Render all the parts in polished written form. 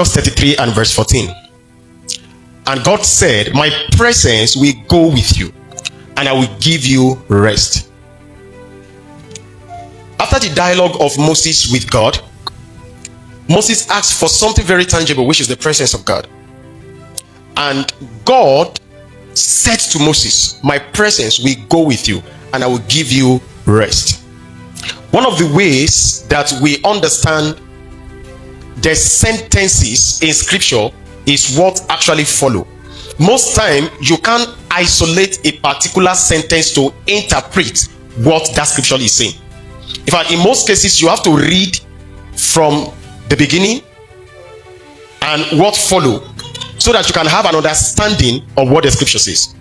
33 and verse 14. And God said, my presence will go with you, and I will give you rest. After the dialogue of Moses with God, Moses asked for something very tangible, which is the presence of God. And God said to Moses, my presence will go with you, and I will give you rest. One of the ways that we understand the sentences in scripture is what actually follow. Most time you can't isolate a particular sentence to interpret what that scripture is saying. In fact, in most cases you have to read from the beginning and what follow, so that you can have an understanding of what the scripture says.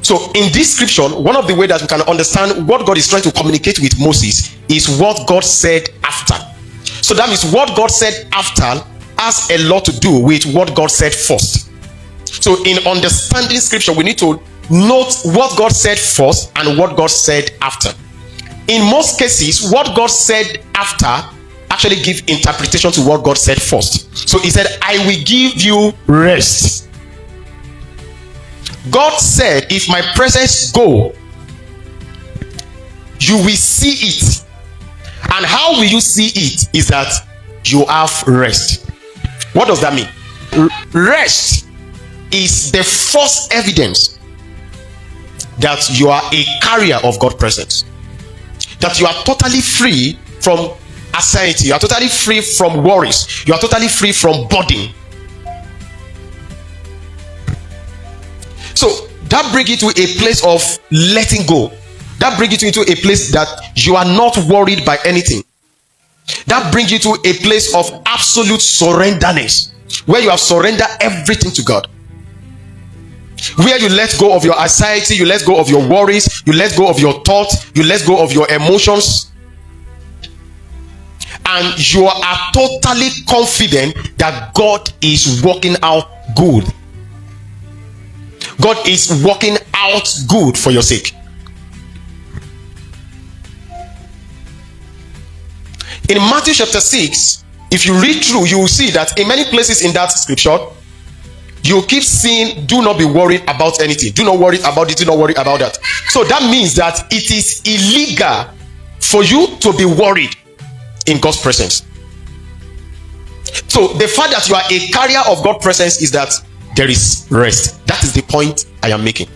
So in this scripture, one of the ways that we can understand what God is trying to communicate with Moses is what God said after. So that means what God said after has a lot to do with what God said first. So in understanding scripture, we need to note what God said first and what God said after. In most cases, what God said after actually give interpretation to what God said first. So he said, I will give you rest. God said, if my presence go, you will see it. And how will you see it is that you have rest. What does that mean? Rest is the first evidence that you are a carrier of God's presence. That you are totally free from anxiety, you are totally free from worries, you are totally free from burden. So that brings you to a place of letting go. That brings you into a place that you are not worried by anything. That brings you to a place of absolute surrenderness, where you have surrendered everything to God. Where you let go of your anxiety, you let go of your worries, you let go of your thoughts, you let go of your emotions. And you are totally confident that God is working out good. God is working out good for your sake. In Matthew chapter 6, if you read through, you will see that in many places in that scripture, you keep seeing, do not be worried about anything. Do not worry about it. Do not worry about that. So that means that it is illegal for you to be worried in God's presence. So the fact that you are a carrier of God's presence is that there is rest. That is the point I am making.